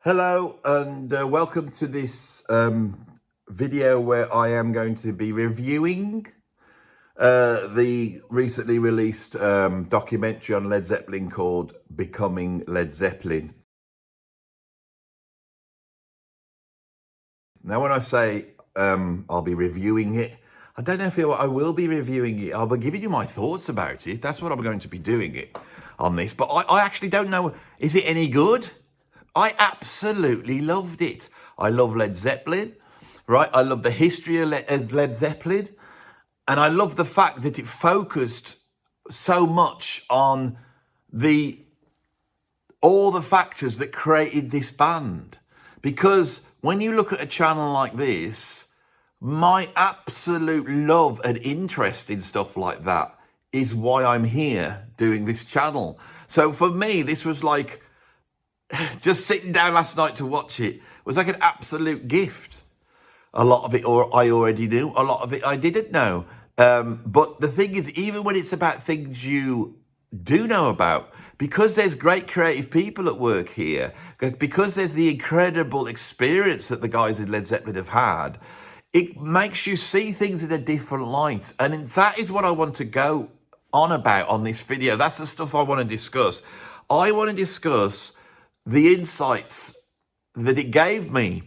Hello and welcome to this video where I am going to be reviewing the recently released documentary on Led Zeppelin called Becoming Led Zeppelin. Now when I say I'll be reviewing it, I don't know if I will be reviewing it. I'll be giving you my thoughts about it. That's what I'm going to be doing it on this. But I actually don't know, is it any good? I absolutely loved it. I love Led Zeppelin, right? I love the history of Led Zeppelin. And I love the fact that it focused so much on all the factors that created this band. Because when you look at a channel like this, my absolute love and interest in stuff like that is why I'm here doing this channel. So for me, this was like, just sitting down last night to watch it was like an absolute gift. A lot of it I already knew, a lot of it I didn't know. But the thing is, even when it's about things you do know about, because there's great creative people at work here, because there's the incredible experience that the guys in Led Zeppelin have had, it makes you see things in a different light. And that is what I want to go on about on this video. That's the stuff I want to discuss. I want to discuss the insights that it gave me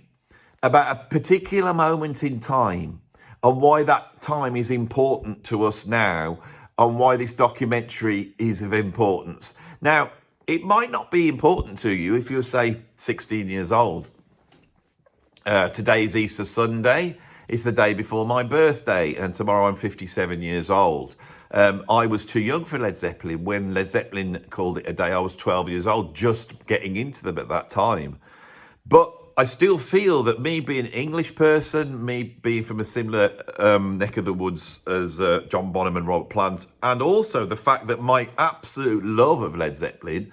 about a particular moment in time and why that time is important to us now and why this documentary is of importance. Now, it might not be important to you if you're, say, 16 years old. Today is Easter Sunday. It's the day before my birthday, and tomorrow I'm 57 years old. I was too young for Led Zeppelin. When Led Zeppelin called it a day, I was 12 years old, just getting into them at that time. But I still feel that me being an English person, me being from a similar neck of the woods as John Bonham and Robert Plant, and also the fact that my absolute love of Led Zeppelin,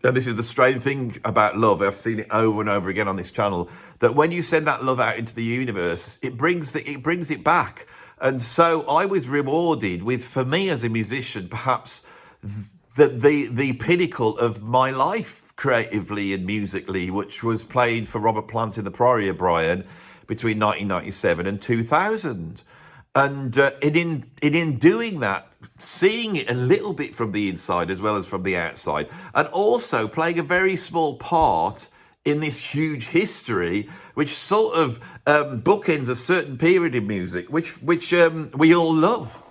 and this is the strange thing about love, I've seen it over and over again on this channel, that when you send that love out into the universe, it brings it back. And so I was rewarded with, for me as a musician, perhaps the pinnacle of my life creatively and musically, which was playing for Robert Plant in the Priory of Brion between 1997 and 2000. And in doing that, seeing it a little bit from the inside as well as from the outside, and also playing a very small part in this huge history, which sort of bookends a certain period in music, which we all love,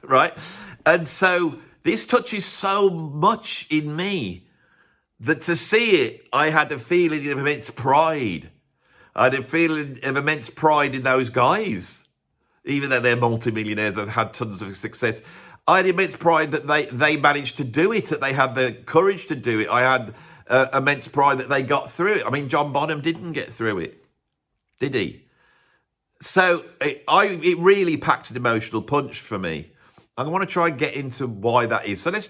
right? And so this touches so much in me that to see it, I had a feeling of immense pride. I had a feeling of immense pride in those guys. Even though they're multimillionaires, have had tons of success. I had immense pride that they managed to do it, that they had the courage to do it. I had immense pride that they got through it. I mean, John Bonham didn't get through it, did he? So it really packed an emotional punch for me. I want to try and get into why that is. So let's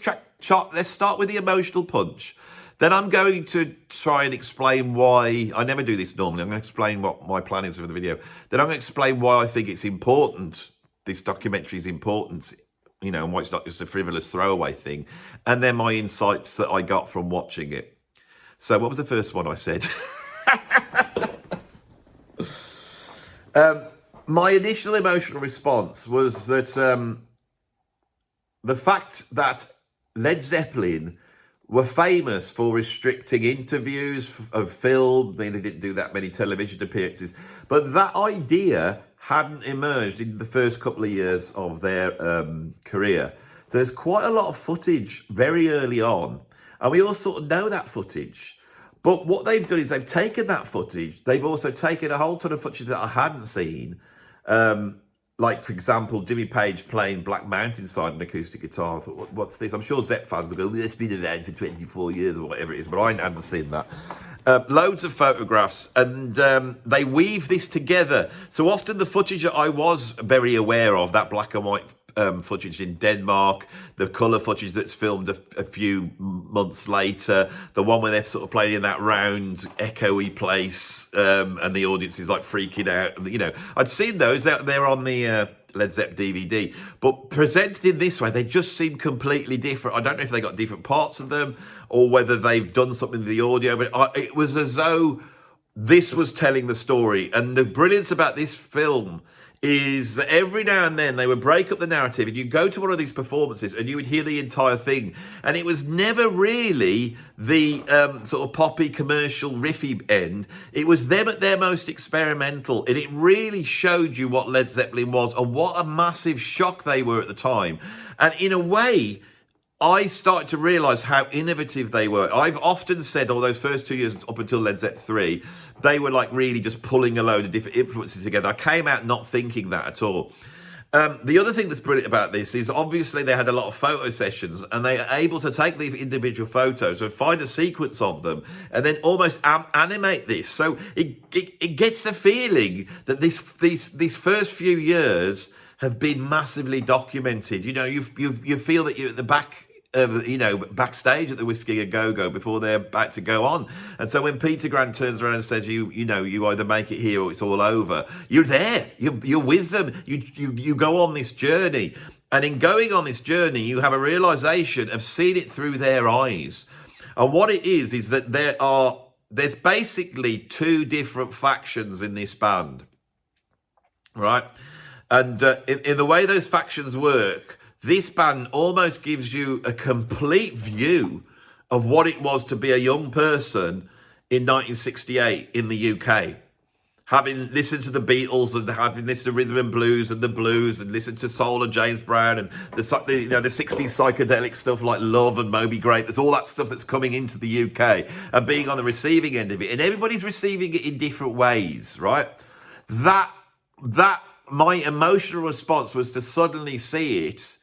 start with the emotional punch. Then I'm going to try and explain why. I never do this normally. I'm going to explain what my plan is for the video. Then I'm going to explain why I think it's important. This documentary is important, you know, and why it's not just a frivolous throwaway thing. And then my insights that I got from watching it. So what was the first one I said? My initial emotional response was that the fact that Led Zeppelin were famous for restricting interviews of film. They didn't do that many television appearances. But that idea hadn't emerged in the first couple of years of their career. So there's quite a lot of footage very early on. And we all sort of know that footage. But what they've done is they've taken that footage. They've also taken a whole ton of footage that I hadn't seen. Like, for example, Jimmy Page playing Black Mountainside on acoustic guitar. I thought, what's this? I'm sure Zepp fans will go, well, it's been around for 24 years or whatever it is, but I hadn't seen that. Loads of photographs, and they weave this together. So often the footage that I was very aware of, that black and white footage in Denmark, the colour footage that's filmed a few months later, the one where they're sort of playing in that round, echoey place, and the audience is like freaking out. You know, I'd seen those. They're on the Led Zepp DVD. But presented in this way, they just seem completely different. I don't know if they got different parts of them or whether they've done something to the audio, but it was as though this was telling the story. And the brilliance about this film is that every now and then they would break up the narrative and you go to one of these performances and you would hear the entire thing. And it was never really the sort of poppy commercial riffy end. It was them at their most experimental. And it really showed you what Led Zeppelin was and what a massive shock they were at the time. And in a way, I started to realise how innovative they were. I've often said, all those first 2 years up until Led Zepp 3, they were like really just pulling a load of different influences together. I came out not thinking that at all. The other thing that's brilliant about this is obviously they had a lot of photo sessions and they are able to take the individual photos and find a sequence of them and then almost animate this. So it gets the feeling that these first few years have been massively documented. You know, you feel that you're at the back, backstage at the Whiskey a Go-Go before they're about to go on. And so when Peter Grant turns around and says, you either make it here or it's all over, you're there, you're with them, you go on this journey. And in going on this journey, you have a realization of seeing it through their eyes. And what it is that there's basically two different factions in this band, right? And in the way those factions work, this band almost gives you a complete view of what it was to be a young person in 1968 in the UK. Having listened to the Beatles and having listened to rhythm and blues and the blues and listened to soul and James Brown and the 60s psychedelic stuff like Love and Moby Grape. There's all that stuff that's coming into the UK and being on the receiving end of it. And everybody's receiving it in different ways, right? That my emotional response was to suddenly see it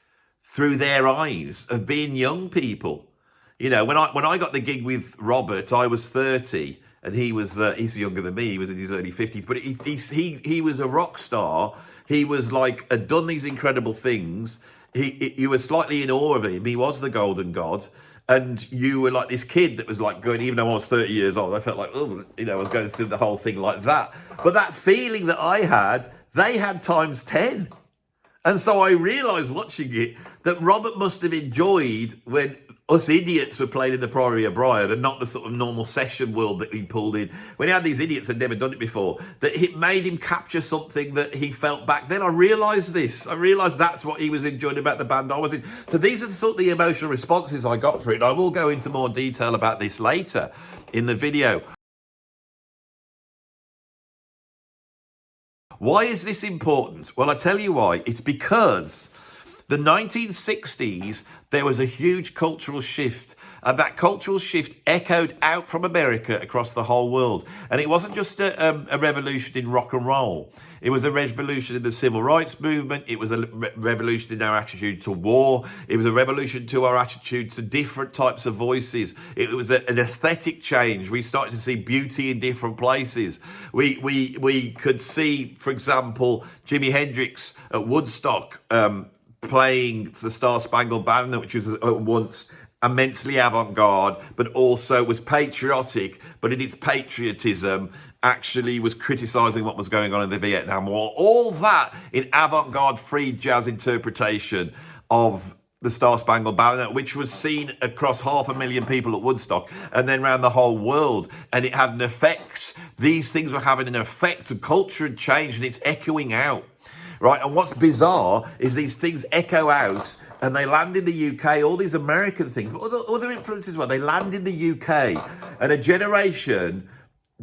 through their eyes of being young people. You know, when I got the gig with Robert, I was 30 and he was he's younger than me. He was in his early 50s, but he was a rock star. He was like had done these incredible things. You were slightly in awe of him. He was the golden god. And you were like this kid that was like going, even though I was 30 years old, I felt like, I was going through the whole thing like that. But that feeling that I had, they had times 10. And so I realised watching it that Robert must have enjoyed when us idiots were playing in the Priory of Brion and not the sort of normal session world that he pulled in. When he had these idiots that had never done it before, that it made him capture something that he felt back then. I realised this. I realised that's what he was enjoying about the band I was in. So these are the sort of the emotional responses I got for it. And I will go into more detail about this later in the video. Why is this important? Well, I tell you why. It's because the 1960s, there was a huge cultural shift. And that cultural shift echoed out from America across the whole world. And it wasn't just a revolution in rock and roll. It was a revolution in the civil rights movement. It was a revolution in our attitude to war. It was a revolution to our attitude to different types of voices. It was an aesthetic change. We started to see beauty in different places. We could see, for example, Jimi Hendrix at Woodstock playing the Star Spangled Banner, which was at once immensely avant-garde, but also was patriotic, but in its patriotism actually was criticising what was going on in the Vietnam War. All that in avant-garde free jazz interpretation of the Star Spangled Banner, which was seen across 500,000 people at Woodstock and then around the whole world. And it had an effect. These things were having an effect. The culture had changed and it's echoing out. Right, and what's bizarre is these things echo out and they land in the UK, all these American things, but other influences as well. They land in the UK and a generation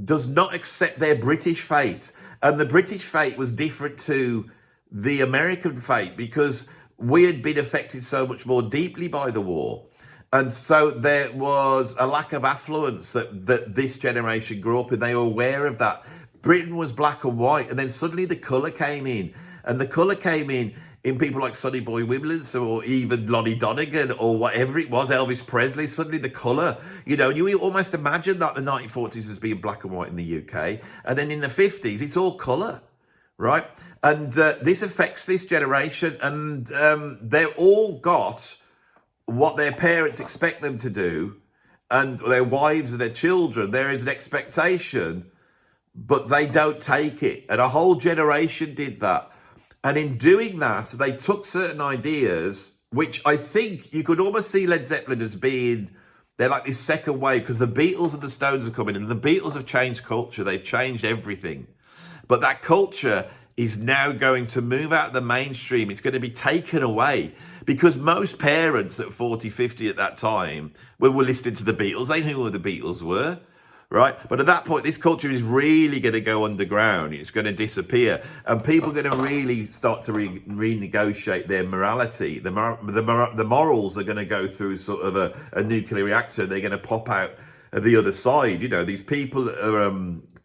does not accept their British fate. And the British fate was different to the American fate because we had been affected so much more deeply by the war. And so there was a lack of affluence that this generation grew up in. They were aware of that. Britain was black and white, and then suddenly the colour came in. And the colour came in people like Sonny Boy Williams or even Lonnie Donegan or whatever it was, Elvis Presley. Suddenly the colour, you almost imagine that the 1940s as being black and white in the UK. And then in the 50s, it's all colour, right? And this affects this generation. And they all got what their parents expect them to do and their wives and their children. There is an expectation, but they don't take it. And a whole generation did that. And in doing that, they took certain ideas, which I think you could almost see Led Zeppelin as being, they're like this second wave, because the Beatles and the Stones are coming in, and the Beatles have changed culture. They've changed everything. But that culture is now going to move out of the mainstream. It's going to be taken away, because most parents at 40, 50 at that time were listening to the Beatles. They knew who the Beatles were. Right? But at that point, this culture is really going to go underground. It's going to disappear. And people are going to really start to renegotiate their morality. The morals are going to go through sort of a nuclear reactor. They're going to pop out of the other side. You know, these people that are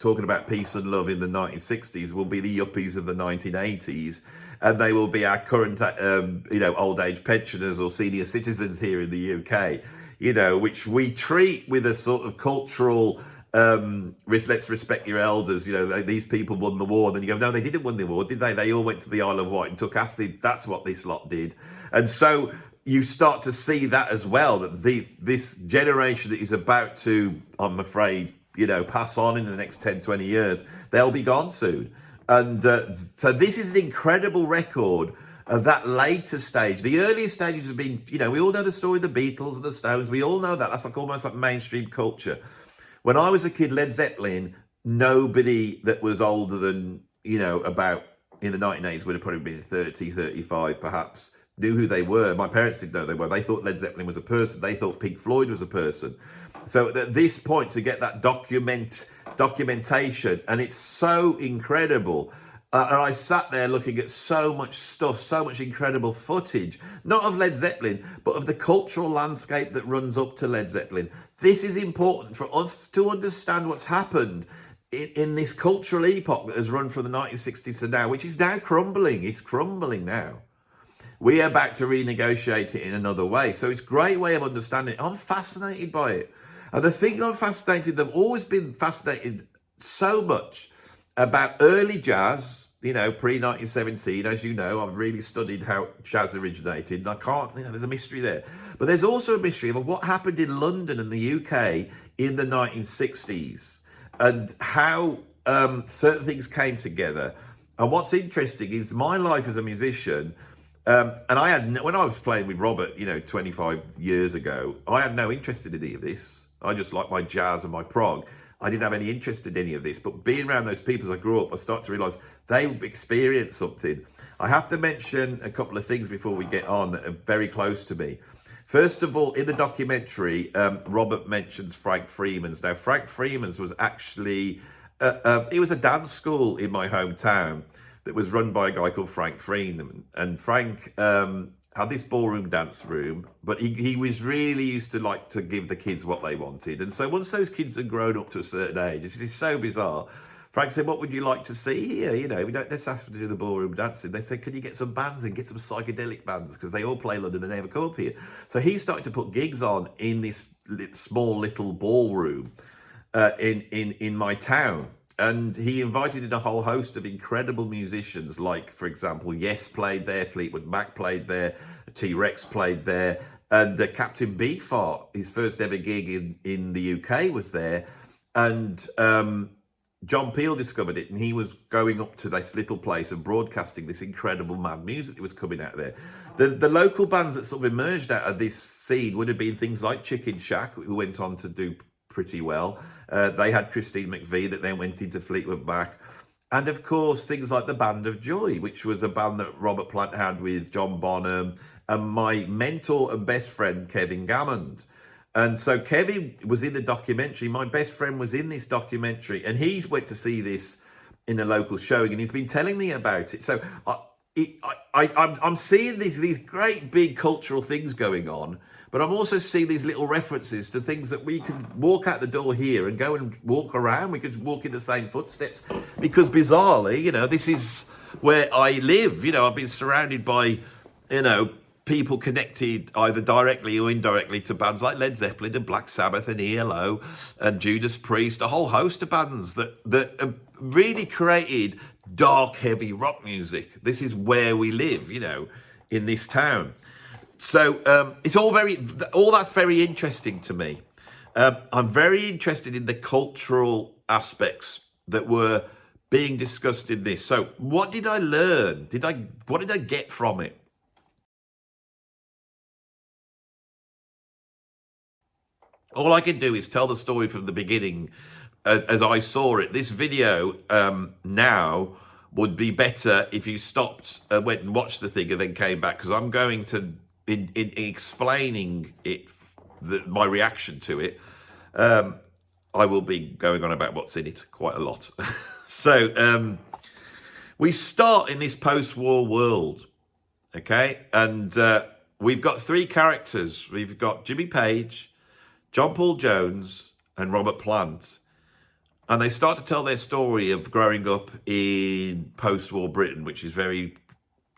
talking about peace and love in the 1960s will be the yuppies of the 1980s. And they will be our current, old age pensioners or senior citizens here in the UK, which we treat with a sort of cultural, let's respect your elders. These people won the war. And then you go, no, they didn't win the war, did they? They all went to the Isle of Wight and took acid. That's what this lot did. And so you start to see that as well, that this generation that is about to, I'm afraid, pass on in the next 10, 20 years, they'll be gone soon. And so this is an incredible record of that later stage. The earlier stages have been, we all know the story of the Beatles and the Stones. We all know that. That's like almost like mainstream culture. When I was a kid, Led Zeppelin, nobody that was older than, about in the 1980s would have probably been 30, 35 perhaps, knew who they were. My parents didn't know who they were. They thought Led Zeppelin was a person. They thought Pink Floyd was a person. So at this point, to get that documentation, and it's so incredible. And I sat there looking at so much stuff, so much incredible footage, not of Led Zeppelin, but of the cultural landscape that runs up to Led Zeppelin. This is important for us to understand what's happened in this cultural epoch that has run from the 1960s to now, which is now crumbling. It's crumbling now. We are back to renegotiate it in another way. So it's a great way of understanding it. I'm fascinated by it. And the thing I've always been fascinated so much about early jazz, pre-1917, as you know, I've really studied how jazz originated, and I can't, there's a mystery there. But there's also a mystery of what happened in London and the UK in the 1960s, and how certain things came together. And what's interesting is my life as a musician, and when I was playing with Robert, 25 years ago, I had no interest in any of this. I just liked my jazz and my prog. I didn't have any interest in any of this, but being around those people as I grew up, I started to realise they experienced something. I have to mention a couple of things before we get on that are very close to me. First of all, in the documentary, Robert mentions Frank Freeman's. Now, Frank Freeman's was actually, it was a dance school in my hometown that was run by a guy called Frank Freeman. And Frank had this ballroom dance room, but he was really used to like to give the kids what they wanted. And so once those kids had grown up to a certain age, it's so bizarre, Frank said, what would you like to see here? We don't just ask them to do the ballroom dancing. They said, can you get some bands and get some psychedelic bands? Because they all play London and they never come up here. So he started to put gigs on in this small little ballroom in my town. And he invited in a whole host of incredible musicians, like, for example, Yes played there, Fleetwood Mac played there, T-Rex played there, and Captain Beefheart, his first ever gig in the UK, was there. And John Peel discovered it, and he was going up to this little place and broadcasting this incredible mad music that was coming out there. The local bands that sort of emerged out of this scene would have been things like Chicken Shack, who went on to do pretty well. They had Christine McVie that then went into Fleetwood Mac. And of course, things like the Band of Joy, which was a band that Robert Plant had with John Bonham and my mentor and best friend, Kevin Gammond. And so Kevin was in the documentary. My best friend was in this documentary, and he went to see this in a local showing, and he's been telling me about it. So I'm seeing these great big cultural things going on, but I'm also seeing these little references to things that we can walk out the door here and go and walk around. We could walk in the same footsteps, because bizarrely, this is where I live. I've been surrounded by, people connected either directly or indirectly to bands like Led Zeppelin and Black Sabbath and ELO and Judas Priest, a whole host of bands that have really created dark, heavy rock music. This is where we live, in this town. So it's all that's very interesting to me. I'm very interested in the cultural aspects that were being discussed in this. So what did I learn? What did I get from it? All I can do is tell the story from the beginning as I saw it. This video now would be better if you stopped, went and watched the thing and then came back, because I'm going to, in explaining it, my reaction to it, I will be going on about what's in it quite a lot. So we start in this post-war world, okay? And we've got three characters. We've got Jimmy Page, John Paul Jones, and Robert Plant. And they start to tell their story of growing up in post-war Britain, which is very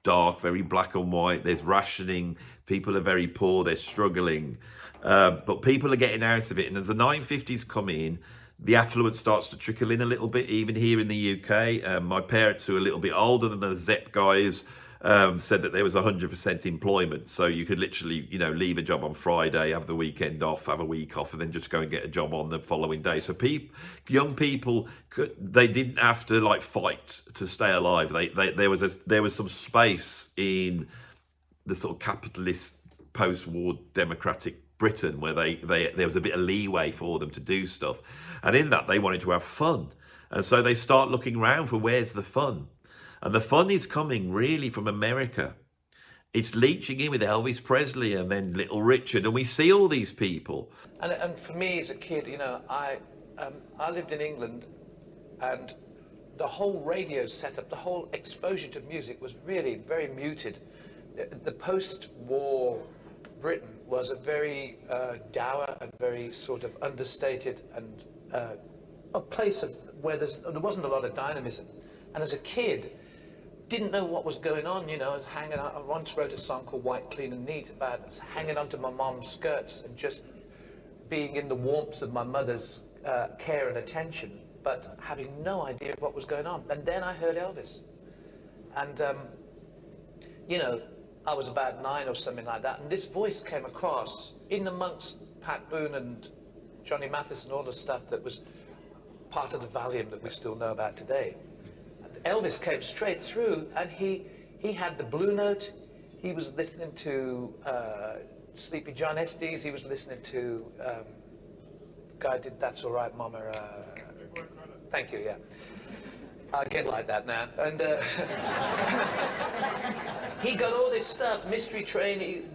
dark, very black and white. There's rationing. People are very poor. They're struggling. But people are getting out of it. And as the 1950s come in, the affluence starts to trickle in a little bit, even here in the UK. My parents, who are a little bit older than the Zepp guys, said that there was 100% employment. So you could literally, leave a job on Friday, have the weekend off, have a week off, and then just go and get a job on the following day. So young people, they didn't have to fight to stay alive. There was some space in the sort of capitalist post-war democratic Britain where there was a bit of leeway for them to do stuff. And in that, they wanted to have fun. And so they start looking around for where's the fun. And the fun is coming really from America. It's leeching in with Elvis Presley and then Little Richard. And we see all these people. And for me as a kid, I lived in England, and the whole radio setup, the whole exposure to music was really very muted. The post-war Britain was a very dour and very sort of understated and a place where there wasn't a lot of dynamism. And as a kid, didn't know what was going on, I was hanging out. I once wrote a song called White, Clean and Neat about hanging onto my mom's skirts and just being in the warmth of my mother's care and attention, but having no idea what was going on. And then I heard Elvis. And, I was about 9 or something like that, and this voice came across in amongst Pat Boone and Johnny Mathis and all the stuff that was part of the Valium that we still know about today. Elvis came straight through, and he had the Blue Note. He was listening to Sleepy John Estes. He was listening to guy did That's All Right, Mama. Thank you. Yeah, I get like that now. And he got all this stuff. Mystery Train,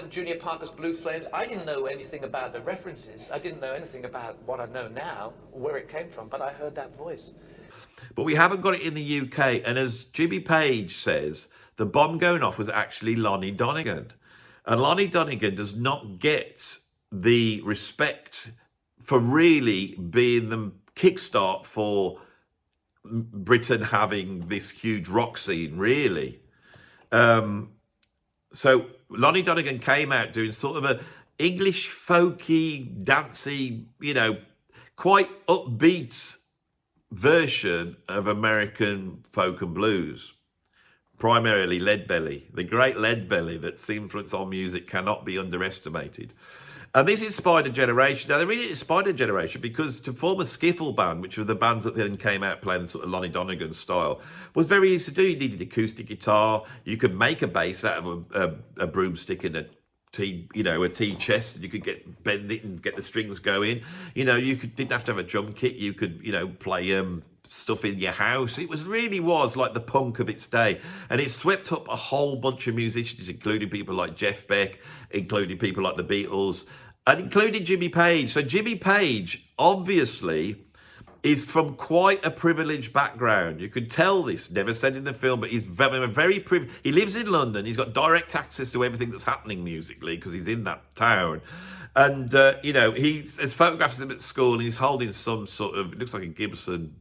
Junior Parker's Blue Flames. I didn't know anything about the references. I didn't know anything about what I know now, where it came from. But I heard that voice. But we haven't got it in the UK. And as Jimmy Page says, the bomb going off was actually Lonnie Donegan. And Lonnie Donegan does not get the respect for really being the kickstart for Britain having this huge rock scene, really. So Lonnie Donegan came out doing sort of a English folky, dancey, quite upbeat version of American folk and blues, primarily Leadbelly. The great Leadbelly, that's influence on music cannot be underestimated. And this inspired a generation. Now, they really inspired a generation because to form a skiffle band, which were the bands that then came out playing sort of Lonnie Donegan style, was very easy to do. You needed acoustic guitar. You could make a bass out of a broomstick and a tea chest, and you could bend it and get the strings going. Didn't have to have a drum kit. You could, play stuff in your house. It was like the punk of its day, and it swept up a whole bunch of musicians, including people like Jeff Beck, including people like the Beatles, and including Jimmy Page. So Jimmy Page, obviously, is from quite a privileged background. You could tell this, never said in the film, but he's very privileged. He lives in London. He's got direct access to everything that's happening musically because he's in that town. And, he has photographs of him at school, and he's holding some sort of, it looks like a Gibson,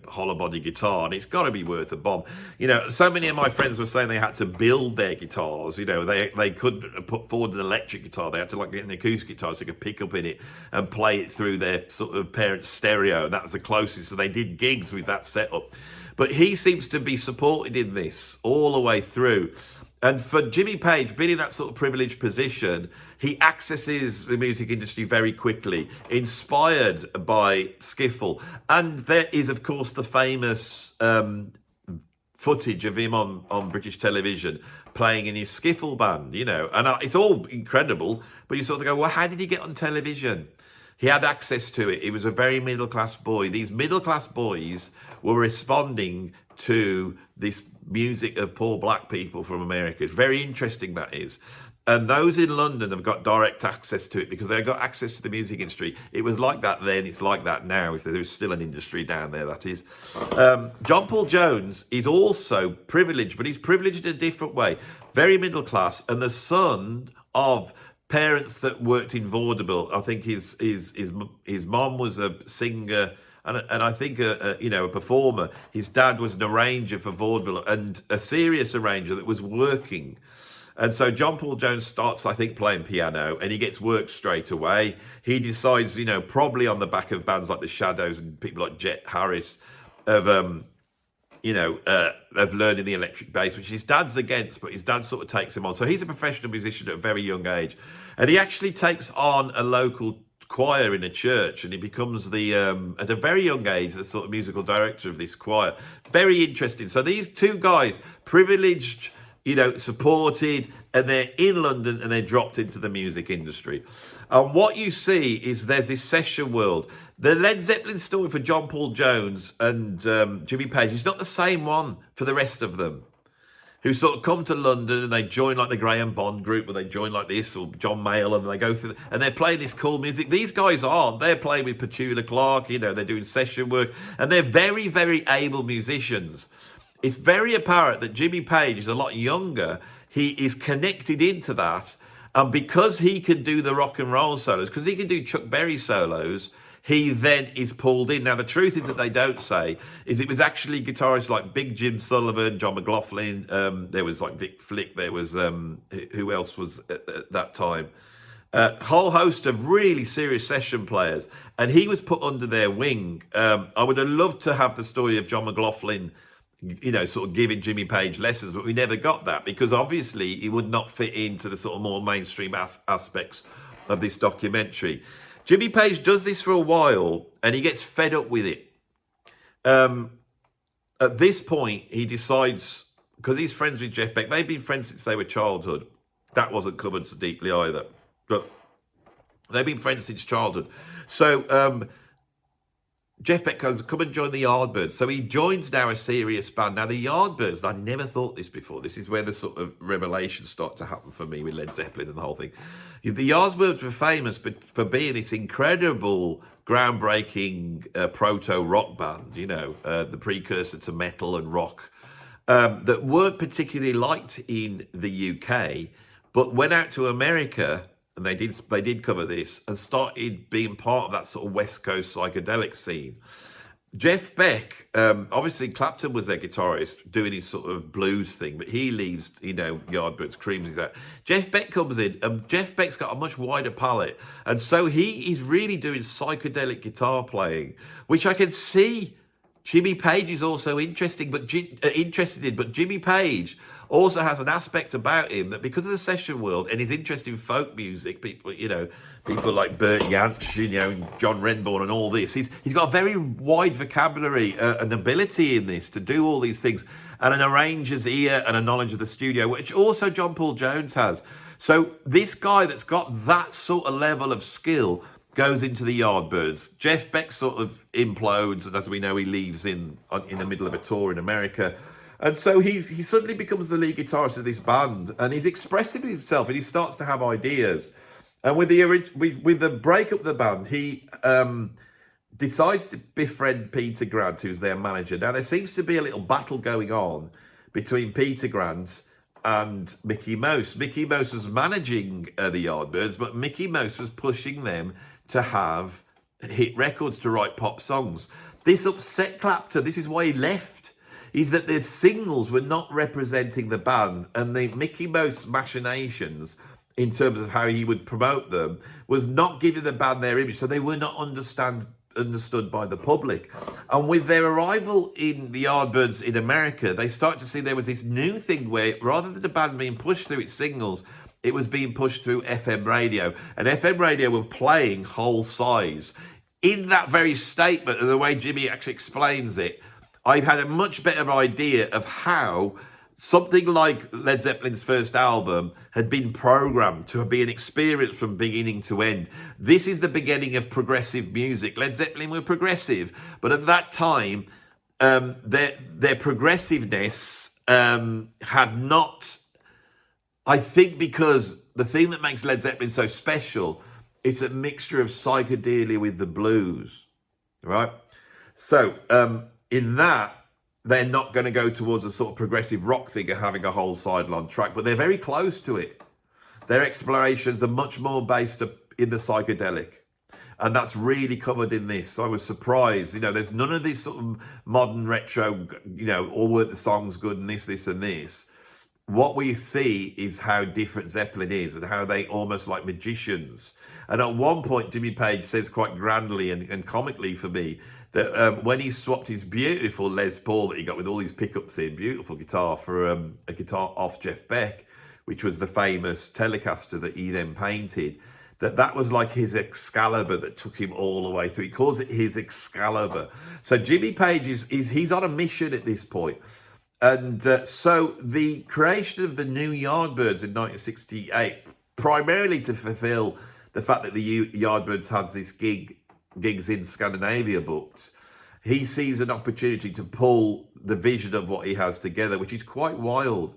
hollow body guitar, and it's got to be worth a bomb. So many of my friends were saying they had to build their guitars. They couldn't put forward an electric guitar. They had to get an acoustic guitar so they could pick up in it and play it through their sort of parents' stereo. That was the closest. So they did gigs with that setup. But he seems to be supported in this all the way through. And for Jimmy Page, being in that sort of privileged position, he accesses the music industry very quickly, inspired by skiffle. And there is, of course, the famous footage of him on British television playing in his skiffle band, you know. And it's all incredible, but you sort of go, well, how did he get on television? He had access to it. He was a very middle-class boy. These middle-class boys were responding to this music of poor black people from America. It's very interesting, that is. And those in London have got direct access to it because they've got access to the music industry. It was like that then, it's like that now, if there's still an industry down there, that is. John Paul Jones is also privileged, but he's privileged in a different way. Very middle class, and the son of parents that worked in vaudeville. I think his mom was a singer and I think a performer. His dad was an arranger for vaudeville, and a serious arranger that was working. And so John Paul Jones starts, I think, playing piano, and he gets work straight away. He decides, probably on the back of bands like the Shadows and people like Jet Harris, of learning the electric bass, which his dad's against, but his dad sort of takes him on. So he's a professional musician at a very young age. And he actually takes on a local choir in a church, and he becomes at a very young age, the sort of musical director of this choir. Very interesting. So these two guys, privileged, supported, and they're in London and they're dropped into the music industry. And what you see is there's this session world. The Led Zeppelin story for John Paul Jones and Jimmy Page is not the same one for the rest of them, who sort of come to London and they join like the Graham Bond group, or they join like this, or John Mayall, and they go through, and they're playing this cool music. These guys aren't. They're playing with Petula Clark, they're doing session work, and they're very, very able musicians. It's very apparent that Jimmy Page is a lot younger. He is connected into that. And because he can do the rock and roll solos, because he can do Chuck Berry solos, he then is pulled in. Now, the truth is that they don't say, is it was actually guitarists like Big Jim Sullivan, John McLaughlin, there was like Vic Flick, there was, who else was at that time? A whole host of really serious session players. And he was put under their wing. I would have loved to have the story of John McLaughlin, sort of giving Jimmy Page lessons, but we never got that because obviously he would not fit into the sort of more mainstream aspects of this documentary. Jimmy Page does this for a while and he gets fed up with it. At this point, he decides, because he's friends with Jeff Beck, they've been friends since they were childhood. That wasn't covered so deeply either, but they've been friends since childhood. So Jeff Beck goes, come and join the Yardbirds. So he joins now a serious band. Now, the Yardbirds, I never thought this before. This is where the sort of revelations start to happen for me with Led Zeppelin and the whole thing. The Yardbirds were famous for being this incredible, groundbreaking proto-rock band, the precursor to metal and rock, that weren't particularly liked in the UK, but went out to America. And they did cover this and started being part of that sort of West Coast psychedelic scene. Jeff Beck, obviously Clapton was their guitarist doing his sort of blues thing, but he leaves, Yardbirds, creams his out. Jeff Beck comes in, and Jeff Beck's got a much wider palette. And so he is really doing psychedelic guitar playing, which I can see Jimmy Page is also interested in, but Jimmy Page also has an aspect about him that, because of the session world and his interest in folk music, people like Bert Jansch, John Renbourn and all this, he's got a very wide vocabulary and ability in this to do all these things, and an arranger's ear and a knowledge of the studio, which also John Paul Jones has. So this guy that's got that sort of level of skill goes into the Yardbirds. Jeff Beck sort of implodes, and as we know, he leaves in the middle of a tour in America. And so he suddenly becomes the lead guitarist of this band, and he's expressing himself, and he starts to have ideas. And with the breakup of the band, he decides to befriend Peter Grant, who's their manager. Now, there seems to be a little battle going on between Peter Grant and Mickey Mouse. Mickey Mouse was managing the Yardbirds, but Mickey Mouse was pushing them to have hit records, to write pop songs. This upset Clapton. This is why he left, is that the singles were not representing the band, and the Mickey Mouse machinations in terms of how he would promote them was not giving the band their image, so they were not understood by the public. And with their arrival in the Yardbirds in America, they started to see there was this new thing where rather than the band being pushed through its singles, it was being pushed through FM radio. And FM radio were playing whole size. In that very statement, and the way Jimmy actually explains it, I've had a much better idea of how something like Led Zeppelin's first album had been programmed to be an experience from beginning to end. This is the beginning of progressive music. Led Zeppelin were progressive, but at that time, their progressiveness had not, I think, because the thing that makes Led Zeppelin so special, it's a mixture of psychedelia with the blues, right? So in that, they're not going to go towards a sort of progressive rock thing of having a whole sideline track, but they're very close to it. Their explorations are much more based in the psychedelic. And that's really covered in this. I was surprised. There's none of this sort of modern retro, all weren't the songs good and this and this. What we see is how different Zeppelin is and how they almost like magicians. And at one point, Jimmy Page says quite grandly and comically for me that when he swapped his beautiful Les Paul that he got with all these pickups in, beautiful guitar, for a guitar off Jeff Beck, which was the famous Telecaster that he then painted, that was like his Excalibur that took him all the way through. He calls it his Excalibur. So Jimmy Page he's on a mission at this point. And so the creation of the new Yardbirds in 1968, primarily to fulfill the fact that the Yardbirds had this gigs in Scandinavia booked, he sees an opportunity to pull the vision of what he has together, which is quite wild.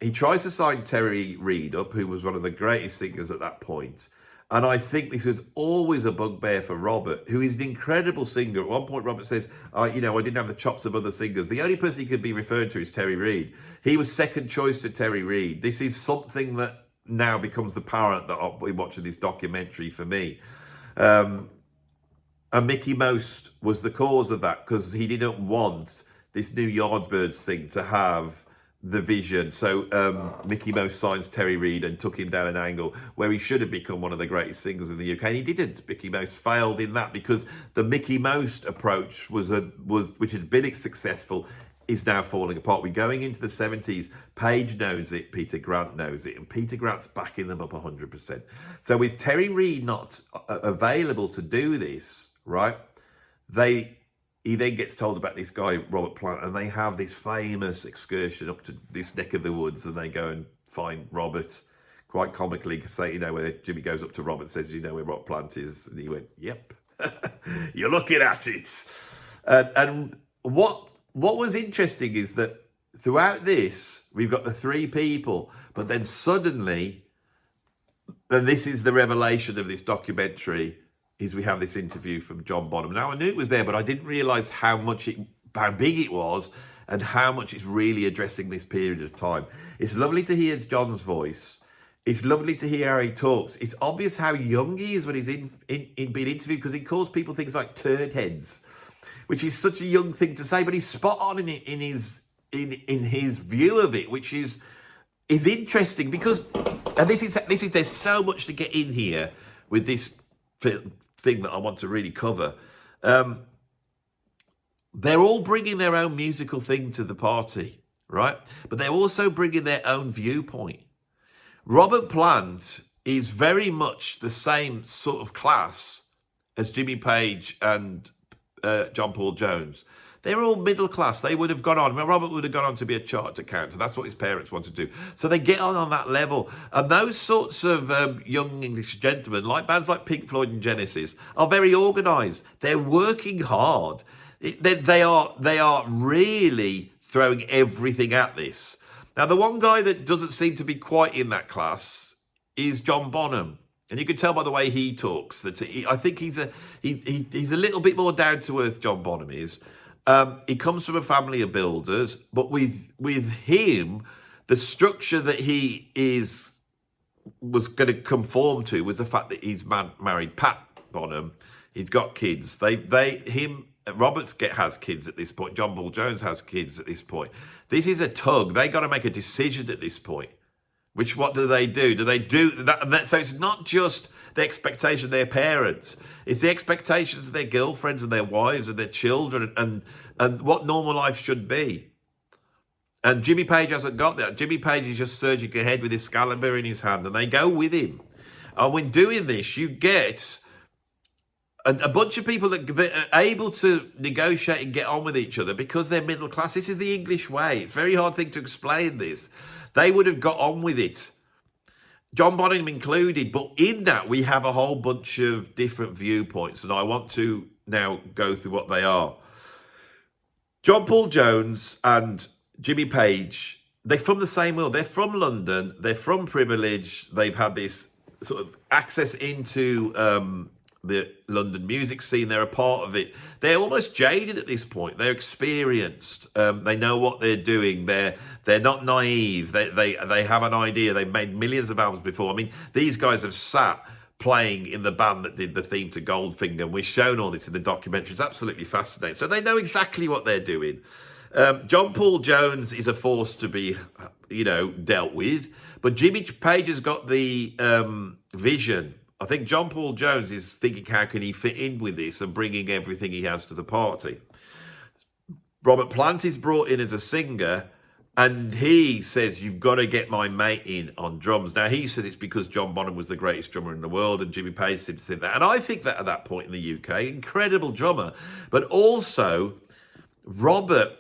He tries to sign Terry Reid up, who was one of the greatest singers at that point. And I think this was always a bugbear for Robert, who is an incredible singer. At one point, Robert says, I didn't have the chops of other singers. The only person he could be referred to is Terry Reid. He was second choice to Terry Reid. This is something that now becomes apparent that we're watching this documentary for me. And Mickey Most was the cause of that, because he didn't want this new Yardbirds thing to have the vision. So Mickey Most signs Terry Reid and took him down an angle where he should have become one of the greatest singers in the UK, and he didn't. Mickey Most failed in that because the Mickey Most approach which had been successful, is now falling apart. We're going into the 70s. Page knows it, Peter Grant knows it, and Peter Grant's backing them up 100%. So with Terry Reid not available to do this, right, he then gets told about this guy, Robert Plant, and they have this famous excursion up to this neck of the woods, and they go and find Robert, quite comically, say, where Jimmy goes up to Robert and says, where Robert Plant is? And he went, yep, you're looking at it. And what was interesting is that throughout this, we've got the three people, but then suddenly, and this is the revelation of this documentary, is we have this interview from John Bonham. Now, I knew it was there, but I didn't realise how big it was and how much it's really addressing this period of time. It's lovely to hear John's voice. It's lovely to hear how he talks. It's obvious how young he is when he's in being interviewed, because he calls people things like turd heads, which is such a young thing to say, but he's spot on in his view of it, which is interesting because, and this is there's so much to get in here with this thing that I want to really cover. They're all bringing their own musical thing to the party, right? But they're also bringing their own viewpoint. Robert Plant is very much the same sort of class as Jimmy Page and John Paul Jones. They're all middle class. They would have gone on. Well, Robert would have gone on to be a chartered accountant. That's what his parents wanted to do. So they get on that level. And those sorts of young English gentlemen, like bands like Pink Floyd and Genesis, are very organised. They're working hard. They are really throwing everything at this. Now, the one guy that doesn't seem to be quite in that class is John Bonham. And you can tell by the way he talks that I think he's a little bit more down to earth. John Bonham is. He comes from a family of builders, but with him, the structure that he was going to conform to was the fact that he's married Pat Bonham. He's got kids. Roberts has kids at this point. John Paul Jones has kids at this point. This is a tug. They got to make a decision at this point, Which, what do? Do they do that? So it's not just the expectation of their parents. It's the expectations of their girlfriends and their wives and their children and what normal life should be. And Jimmy Page hasn't got that. Jimmy Page is just surging ahead with his Excalibur in his hand, and they go with him. And when doing this, you get a bunch of people that are able to negotiate and get on with each other because they're middle class. This is the English way. It's a very hard thing to explain this. They would have got on with it, John Bonham included. But in that, we have a whole bunch of different viewpoints, and I want to now go through what they are. John Paul Jones and Jimmy Page, they're from the same world. They're from London. They're from privilege. They've had this sort of access into the London music scene. They're a part of it. They're almost jaded at this point. They're experienced. They know what they're doing. They're not naive. They have an idea. They've made millions of albums before. I mean, these guys have sat playing in the band that did the theme to Goldfinger, and we've shown all this in the documentary. It's absolutely fascinating. So they know exactly what they're doing. John Paul Jones is a force to be, dealt with, but Jimmy Page has got the vision. I think John Paul Jones is thinking, how can he fit in with this and bringing everything he has to the party? Robert Plant is brought in as a singer, and he says, you've got to get my mate in on drums. Now, he said it's because John Bonham was the greatest drummer in the world, and Jimmy Page seems to think that. And I think that at that point in the UK, incredible drummer. But also, Robert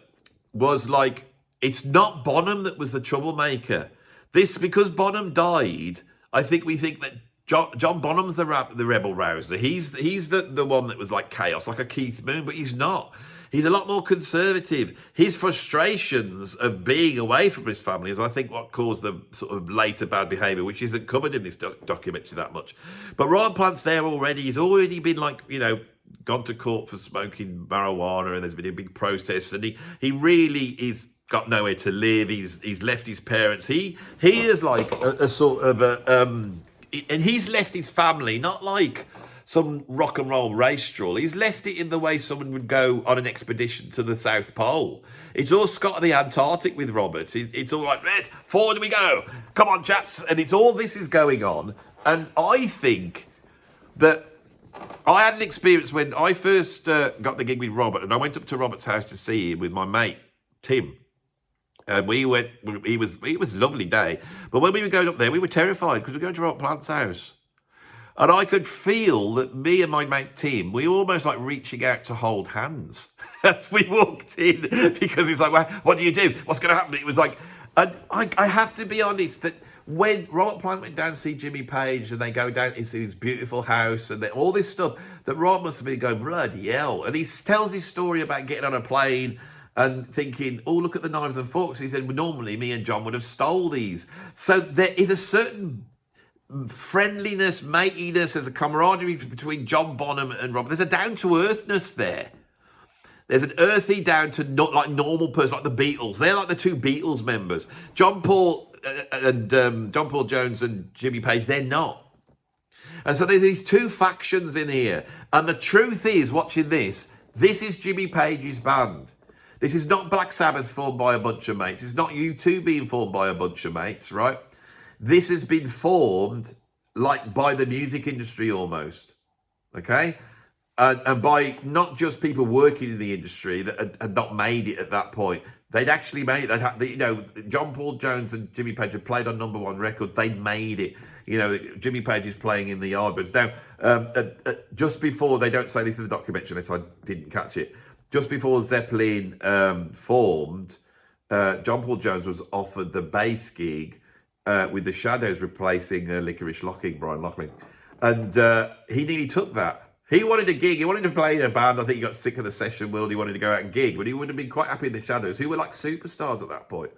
was like, it's not Bonham that was the troublemaker. Because Bonham died, I think we think that John Bonham's the rebel rouser. He's the one that was like chaos, like a Keith Moon, but he's not. He's a lot more conservative. His frustrations of being away from his family is, I think, what caused the sort of later bad behaviour, which isn't covered in this documentary that much. But Robert Plant's there already. He's already been gone to court for smoking marijuana, and there's been a big protest, and he really is got nowhere to live. He's left his parents. He is like a sort of and he's left his family, not like some rock and roll race stroll. He's left it in the way someone would go on an expedition to the South Pole. It's all Scott of the Antarctic with Robert. It's all like, let's forward we go. Come on, chaps. And it's all this is going on. And I think that I had an experience when I first got the gig with Robert, and I went up to Robert's house to see him with my mate, Tim. And we went, it was a lovely day. But when we were going up there, we were terrified because we were going to Robert Plant's house. And I could feel that me and my mate Tim, we were almost like reaching out to hold hands as we walked in, because it's like, well, what do you do? What's going to happen? It was like, and I have to be honest that when Robert Plant went down to see Jimmy Page and they go down into his beautiful house and all this stuff, that Rob must have been going, bloody hell. And he tells his story about getting on a plane and thinking, oh, look at the knives and forks. He said, well, normally me and John would have stole these. So there is a certain friendliness, mateiness, there's a camaraderie between John Bonham and Robert. There's a down-to-earthness there. There's an earthy down to not like normal person, like the Beatles. They're like the two Beatles members. John Paul Jones and Jimmy Page, they're not. And so there's these two factions in here. And the truth is, watching this is Jimmy Page's band. This is not Black Sabbath formed by a bunch of mates. It's not U2 being formed by a bunch of mates, right? This has been formed like by the music industry almost, okay? And by not just people working in the industry that had not made it at that point. They'd actually made it. John Paul Jones and Jimmy Page had played on #1 records. They'd made it. Jimmy Page is playing in the Yardbirds. Now, just before, they don't say this in the documentary unless I didn't catch it. Just before Zeppelin formed, John Paul Jones was offered the bass gig with the Shadows replacing Licorice Brion Loughlin. And he nearly took that. He wanted a gig. He wanted to play in a band. I think he got sick of the session world. He wanted to go out and gig. But he would have been quite happy in the Shadows, who were like superstars at that point.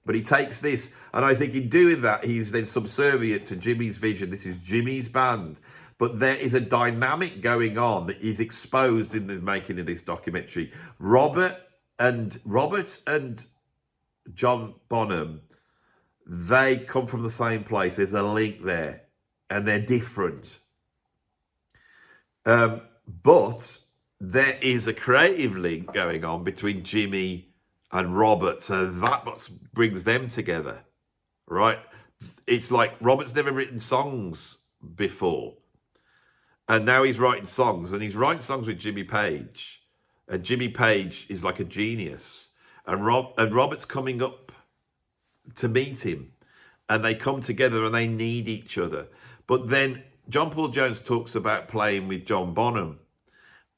But he takes this. And I think in doing that, he's then subservient to Jimmy's vision. This is Jimmy's band. But there is a dynamic going on that is exposed in the making of this documentary. Robert and John Bonham, they come from the same place. There's a link there. And they're different. But there is a creative link going on between Jimmy and Robert. So that what brings them together, right? it's like Robert's never written songs before. And now he's writing songs, and he's writing songs with Jimmy Page. And Jimmy Page is like a genius. And Robert's coming up to meet him. And they come together and they need each other. But then John Paul Jones talks about playing with John Bonham.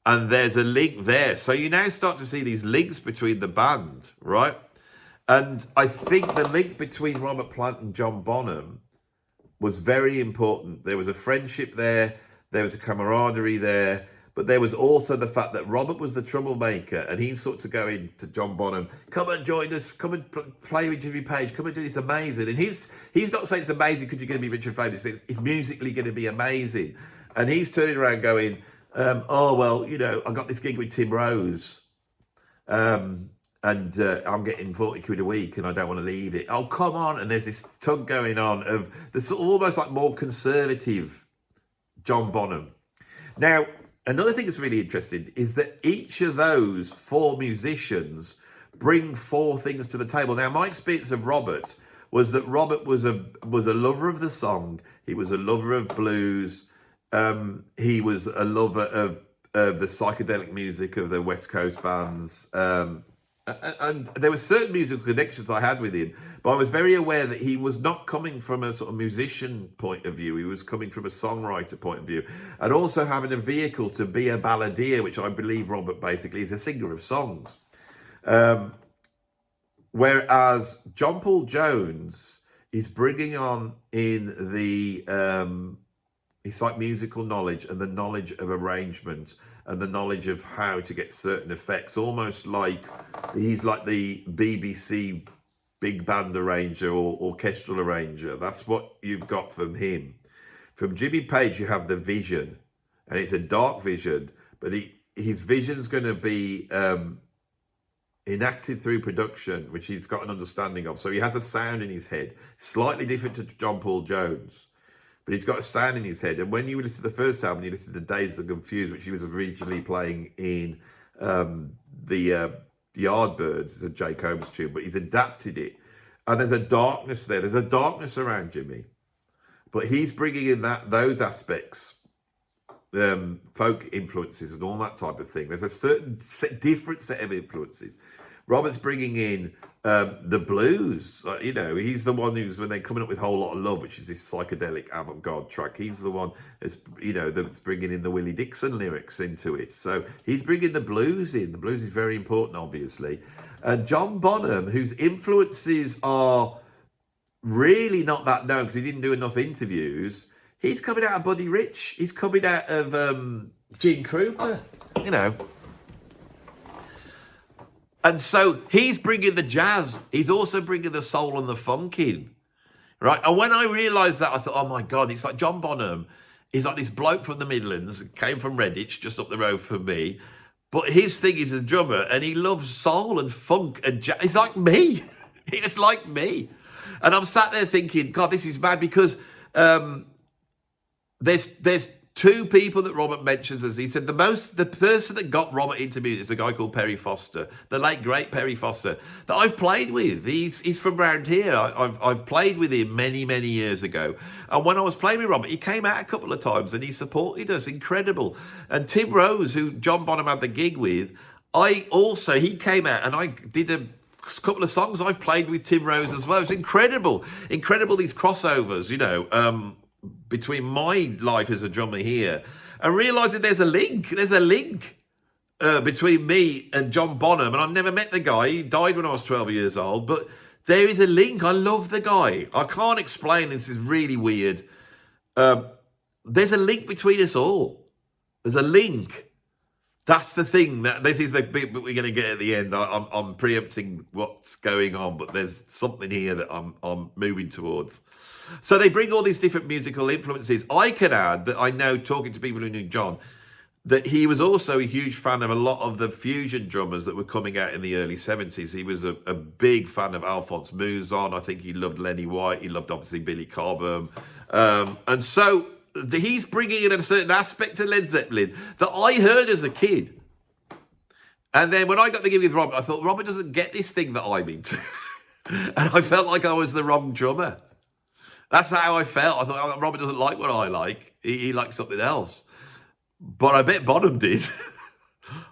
And there's a link there. So you now start to see these links between the band, right? And I think the link between Robert Plant and John Bonham was very important. There was a friendship there. There was a camaraderie there. But there was also the fact that Robert was the troublemaker, and he sort of going to John Bonham, come and join us, come and play with Jimmy Page, come and do this amazing. And he's not saying it's amazing because you're going to be rich and famous. It's musically going to be amazing. And he's turning around going, oh, well, you know, I got this gig with Tim Rose, and I'm getting 40 quid a week and I don't want to leave it. Oh, come on. And there's this tug going on of the sort of almost like more conservative John Bonham. Now, another thing that's really interesting is that each of those four musicians bring four things to the table. Now, my experience of Robert was that Robert was a lover of the song. He was a lover of blues. He was a lover of the psychedelic music of the West Coast bands. And there were certain musical connections I had with him, but I was very aware that he was not coming from a sort of musician point of view. He was coming from a songwriter point of view, and also having a vehicle to be a balladeer, which I believe Robert basically is a singer of songs. Whereas John Paul Jones is bringing on in the it's like musical knowledge and the knowledge of arrangement and the knowledge of how to get certain effects, almost like he's like the BBC big band arranger or orchestral arranger. That's what you've got from him. From Jimmy Page, you have the vision, and it's a dark vision, but his vision's going to be enacted through production, which he's got an understanding of. So he has a sound in his head, slightly different to John Paul Jones. But he's got a sound in his head. And when you listen to the first album, you listen to Dazed and Confused, which he was originally playing in the Yardbirds. It's a Jay Combs tune, but he's adapted it. And there's a darkness there. There's a darkness around Jimmy. But he's bringing in those aspects, folk influences and all that type of thing. There's a certain different set of influences. Robert's bringing in the blues. You know, he's the one who's, when they're coming up with Whole Lot of Love, which is this psychedelic avant-garde track, he's the one that's, you know, that's bringing in the Willie Dixon lyrics into it. So he's bringing the blues in. The blues is very important, obviously. And John Bonham, whose influences are really not that known because he didn't do enough interviews, he's coming out of Buddy Rich. He's coming out of Gene Krupa, you know. And so he's bringing the jazz. He's also bringing the soul and the funk in, right? And when I realised that, I thought, oh my God, it's like John Bonham. He's like this bloke from the Midlands, came from Redditch, just up the road from me. But his thing is a drummer, and he loves soul and funk and jazz. He's like me. He's like me. And I'm sat there thinking, God, this is mad, because there's two people that Robert mentions, as he said, the person that got Robert into music is a guy called Perry Foster, the late great Perry Foster, that I've played with. He's from around here. I've played with him many years ago. And when I was playing with Robert, he came out a couple of times and he supported us. Incredible. And Tim Rose, who John Bonham had the gig with, he came out and I did a couple of songs I've played with Tim Rose as well. It's incredible, these crossovers, you know, between my life as a drummer here and realising there's a link between me and John Bonham. And I've never met the guy. He died when I was 12 years old, but there is a link. I love the guy. I can't explain. This is really weird. There's a link between us all. There's a link. That's the thing. This is the bit that we're going to get at the end. I'm preempting what's going on, but there's something here that I'm moving towards. So they bring all these different musical influences. I can add that I know, talking to people who knew John, that he was also a huge fan of a lot of the fusion drummers that were coming out in the early 70s. He was a big fan of Alphonse Mouzon. I think he loved Lenny White. He loved, obviously, Billy Cobham. And so he's bringing in a certain aspect to Led Zeppelin that I heard as a kid. And then when I got the gig with Robert, I thought, Robert doesn't get this thing that I'm into. And I felt like I was the wrong drummer. That's how I felt. I thought, oh, Robert doesn't like what I like. He likes something else. But I bet Bonham did.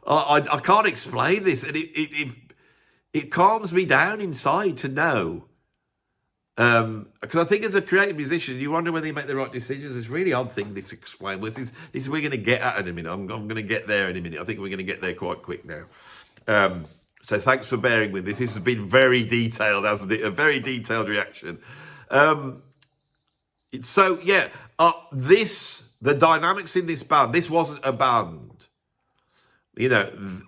I can't explain this, and it calms me down inside to know. Because I think as a creative musician, you wonder whether you make the right decisions. It's a really odd thing this explain. This is we're going to get at in a minute. I'm going to get there in a minute. I think we're going to get there quite quick now. So thanks for bearing with this. This has been very detailed, hasn't it? A very detailed reaction. So yeah, the dynamics in this band. This wasn't a band. You know,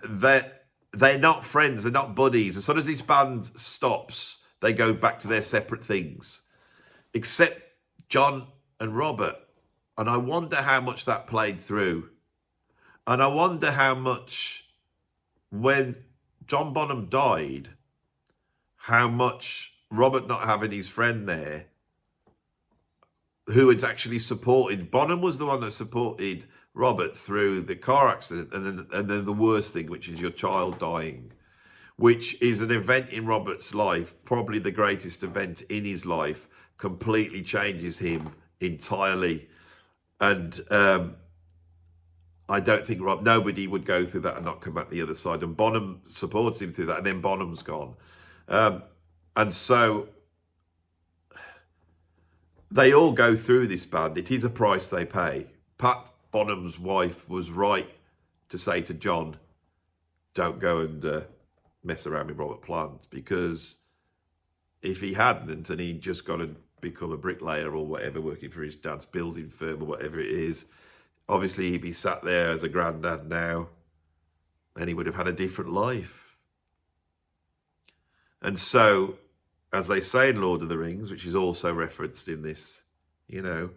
they're not friends. They're not buddies. As soon as this band stops, they go back to their separate things, except John and Robert. And I wonder how much that played through. And I wonder how much, when John Bonham died, how much Robert not having his friend there, who had actually supported, Bonham was the one that supported Robert through the car accident, and then the worst thing, which is your child dying, which is an event in Robert's life, probably the greatest event in his life, completely changes him entirely. And I don't think nobody would go through that and not come out the other side. And Bonham supports him through that, and then Bonham's gone. And so they all go through this band. It is a price they pay. Pat Bonham's wife was right to say to John, don't go and mess around with Robert Plant, because if he hadn't and he'd just gone and become a bricklayer or whatever, working for his dad's building firm or whatever it is, obviously he'd be sat there as a granddad now, and he would have had a different life. And so, as they say in Lord of the Rings, which is also referenced in this, you know,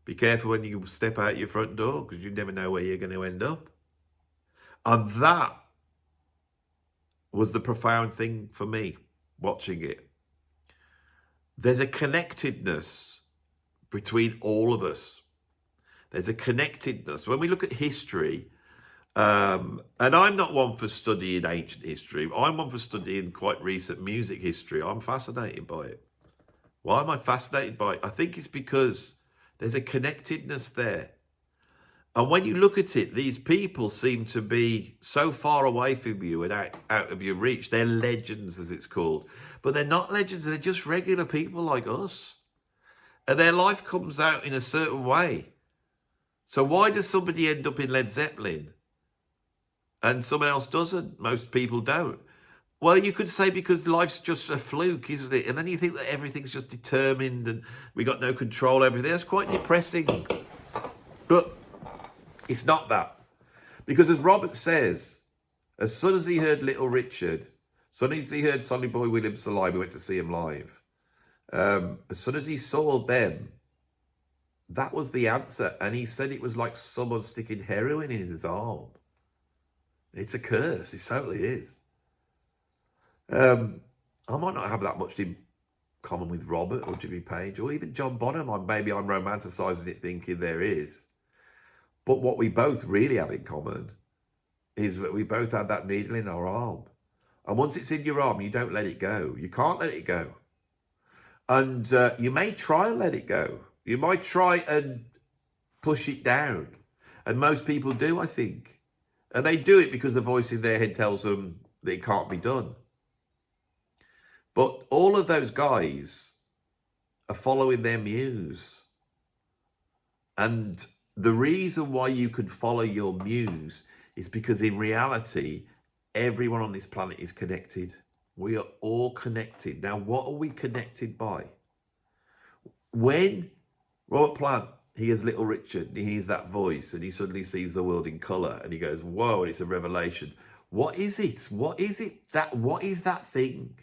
be careful when you step out your front door, because you never know where you're going to end up. And that was the profound thing for me watching it. There's a connectedness between all of us. There's a connectedness. When we look at history, and I'm not one for studying ancient history. I'm one for studying quite recent music history. I'm fascinated by it. Why am I fascinated by it? I think it's because there's a connectedness there. And when you look at it, these people seem to be so far away from you and out of your reach. They're legends, as it's called. But they're not legends. They're just regular people like us. And their life comes out in a certain way. So why does somebody end up in Led Zeppelin and someone else doesn't? Most people don't. Well, you could say because life's just a fluke, isn't it? And then you think that everything's just determined and we got no control over everything. That's quite depressing. But it's not that. Because as Robert says, as soon as he heard Little Richard, as soon as he heard Sonny Boy Williams alive, we went to see him live. As soon as he saw them, that was the answer. And he said it was like someone sticking heroin in his arm. It's a curse. It totally is. I might not have that much in common with Robert or Jimmy Page or even John Bonham. Maybe I'm romanticising it, thinking there is. But what we both really have in common is that we both had that needle in our arm. And once it's in your arm, you don't let it go. You can't let it go. And you may try and let it go. You might try and push it down. And most people do, I think. And they do it because the voice in their head tells them that it can't be done. But all of those guys are following their muse. And the reason why you could follow your muse is because in reality, everyone on this planet is connected. We are all connected. Now, what are we connected by? When Robert Plant, he hears Little Richard, and he hears that voice, and he suddenly sees the world in colour, and he goes, whoa, and it's a revelation. What is it? What is that thing?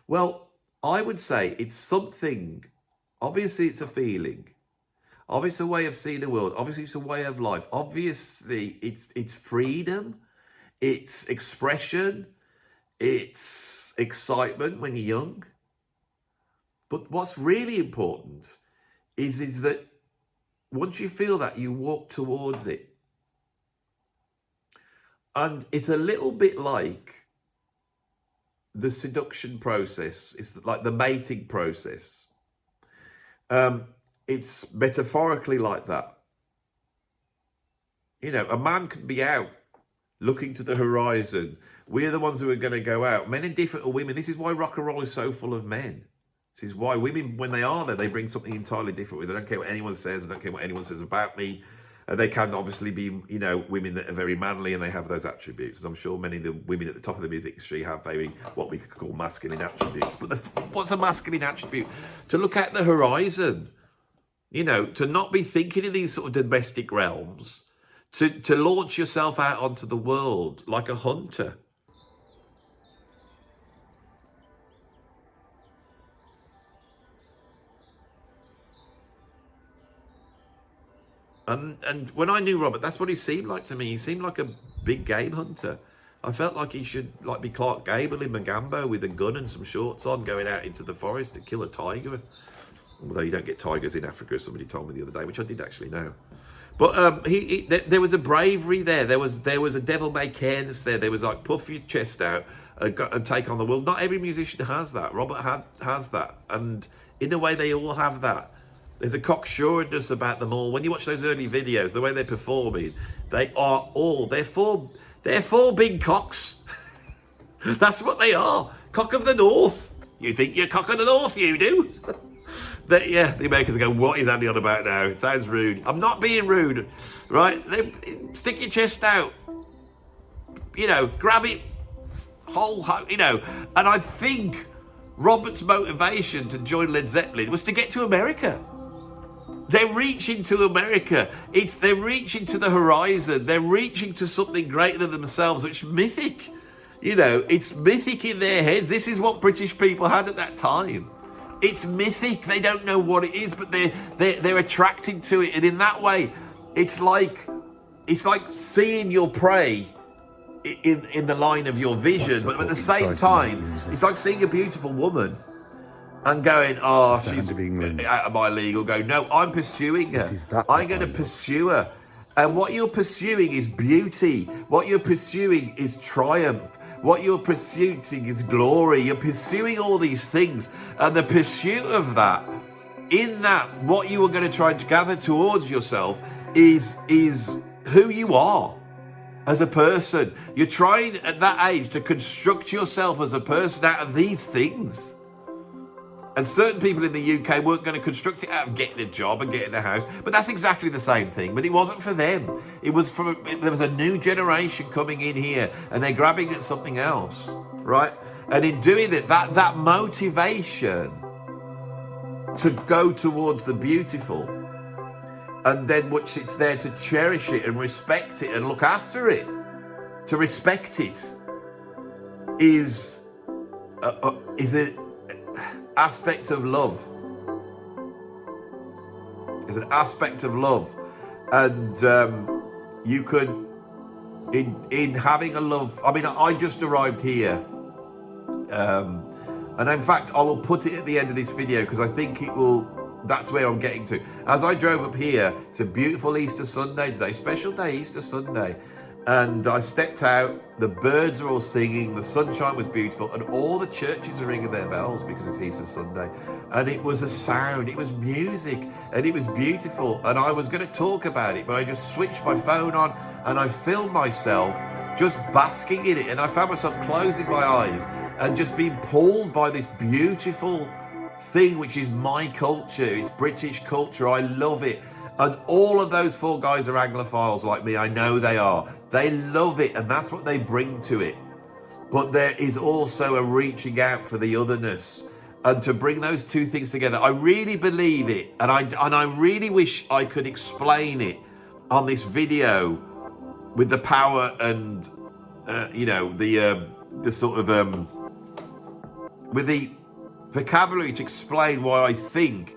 Well, I would say it's something. Obviously, it's a feeling. Obviously, a way of seeing the world. Obviously, it's a way of life. Obviously, it's freedom. It's expression. It's excitement when you're young. But what's really important is that once you feel that, you walk towards it. And it's a little bit like the seduction process. It's like the mating process. It's metaphorically like that. You know, a man could be out looking to the horizon. We're the ones who are going to go out. Men are different to women. This is why rock and roll is so full of men. This is why women, when they are there, they bring something entirely different. They don't care what anyone says. They don't care what anyone says about me. They can obviously be, you know, women that are very manly and they have those attributes. I'm sure many of the women at the top of the music industry have very, what we could call masculine attributes. But what's a masculine attribute? To look at the horizon, you know, to not be thinking in these sort of domestic realms, to launch yourself out onto the world like a hunter. And when I knew Robert, that's what he seemed like to me. He seemed like a big game hunter. I felt like he should like be Clark Gable in Magambo with a gun and some shorts on, going out into the forest to kill a tiger. Although you don't get tigers in Africa, somebody told me the other day, which I did actually know. But there was a bravery there. There was a devil-may-careness there. There was like puff your chest out and take on the world. Not every musician has that. Robert has that, and in a way, they all have that. There's a cocksureness about them all. When you watch those early videos, the way they're performing, they're four big cocks. That's what they are. Cock of the North. You think you're cock of the North, you do? Yeah, the Americans go, what is Andy on about now? It sounds rude. I'm not being rude, right? Stick your chest out. You know, grab it you know. And I think Robert's motivation to join Led Zeppelin was to get to America. They're reaching to America. They're reaching to the horizon. They're reaching to something greater than themselves, which is mythic. You know, it's mythic in their heads. This is what British people had at that time. It's mythic. They don't know what it is, but they're attracted to it. And in that way, it's like seeing your prey in the line of your vision. But at the same time, it's like seeing a beautiful woman and going, oh, she's out of my league, or go, no, I'm pursuing her. I'm going to pursue her. And what you're pursuing is beauty. What you're pursuing is triumph. What you're pursuing is glory. You're pursuing all these things. And the pursuit of that, in that, what you are going to try to gather towards yourself is who you are as a person. You're trying at that age to construct yourself as a person out of these things. And certain people in the UK weren't going to construct it out of getting a job and getting a house. But that's exactly the same thing. But it wasn't for them. There was a new generation coming in here and they're grabbing at something else, right? And in doing it, that motivation to go towards the beautiful, and then once it's there to cherish it and respect it and look after it, to respect it is an aspect of love. It's an aspect of love. And you could, in having a love, I mean, I just arrived here. And in fact, I will put it at the end of this video because I think that's where I'm getting to. As I drove up here, it's a beautiful Easter Sunday today, special day, Easter Sunday. And I stepped out, the birds are all singing, the sunshine was beautiful, and all the churches are ringing their bells because it's Easter Sunday. And it was a sound, it was music, and it was beautiful. And I was going to talk about it, but I just switched my phone on and I filmed myself just basking in it. And I found myself closing my eyes and just being pulled by this beautiful thing, which is my culture. It's British culture. I love it. And all of those four guys are Anglophiles like me. I know they are. They love it, and that's what they bring to it. But there is also a reaching out for the otherness, and to bring those two things together. I really believe it, and I really wish I could explain it on this video with the power and the sort of with the vocabulary to explain why I think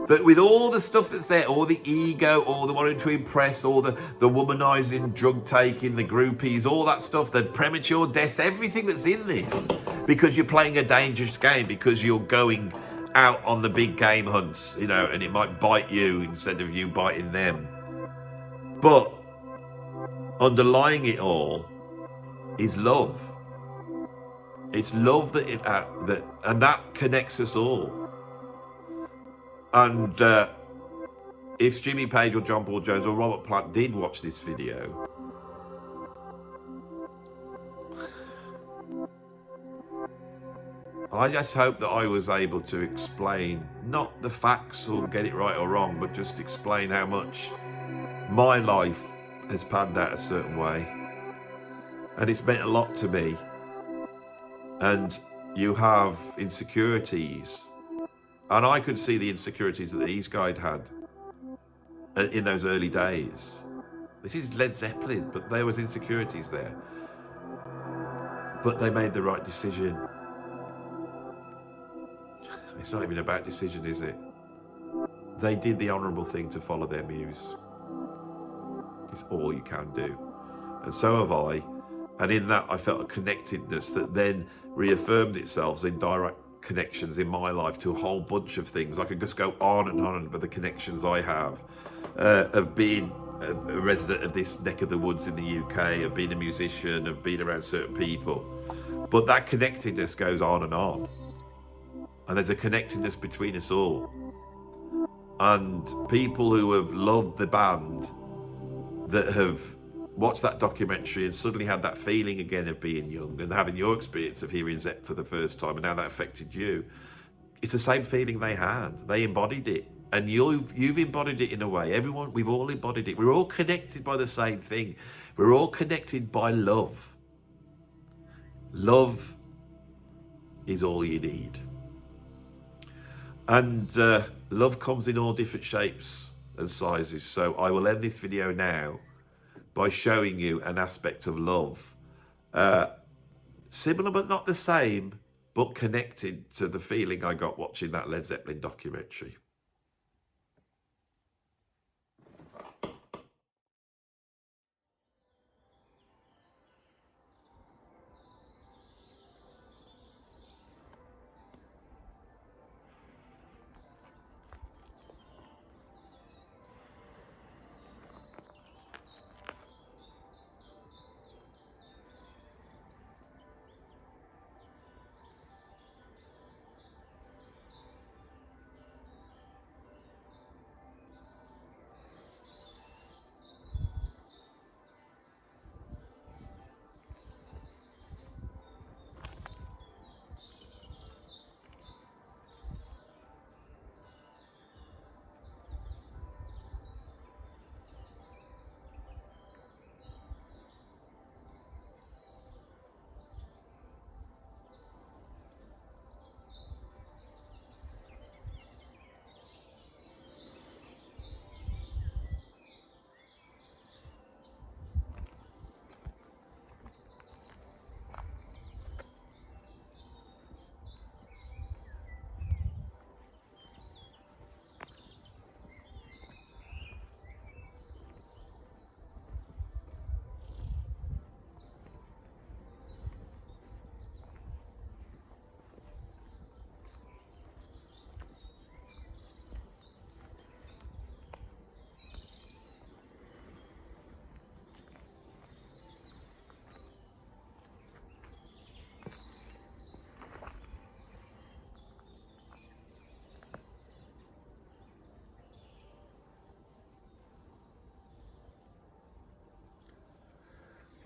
that with all the stuff that's there, all the ego, all the wanting to impress, all the womanizing, drug taking, the groupies, all that stuff, the premature death, everything that's in this, because you're playing a dangerous game, because you're going out on the big game hunts, you know, and it might bite you instead of you biting them. But underlying it all is love. It's love and that connects us all. And if Jimmy Page or John Paul Jones or Robert Plant did watch this video, I just hope that I was able to explain, not the facts or get it right or wrong, but just explain how much my life has panned out a certain way. And it's meant a lot to me. And you have insecurities. And I could see the insecurities that these guys had in those early days. This is Led Zeppelin, but there was insecurities there. But they made the right decision. It's not even about decision, is it? They did the honourable thing to follow their muse. It's all you can do. And so have I. And in that, I felt a connectedness that then reaffirmed itself in direct connections in my life to a whole bunch of things. I could just go on and on about the connections I have of being a resident of this neck of the woods in the UK, of being a musician, of being around certain people. But that connectedness goes on and on. And there's a connectedness between us all. And people who have loved the band, that have watched that documentary and suddenly had that feeling again of being young and having your experience of hearing Zepp for the first time and how that affected you, it's the same feeling they had. They embodied it. And you've embodied it in a way. Everyone, we've all embodied it. We're all connected by the same thing. We're all connected by love. Love is all you need. And love comes in all different shapes and sizes. So I will end this video now by showing you an aspect of love. Similar but not the same, but connected to the feeling I got watching that Led Zeppelin documentary.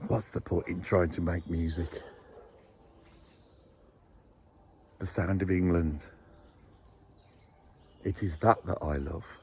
What's the point in trying to make music? The sound of England. It is that I love.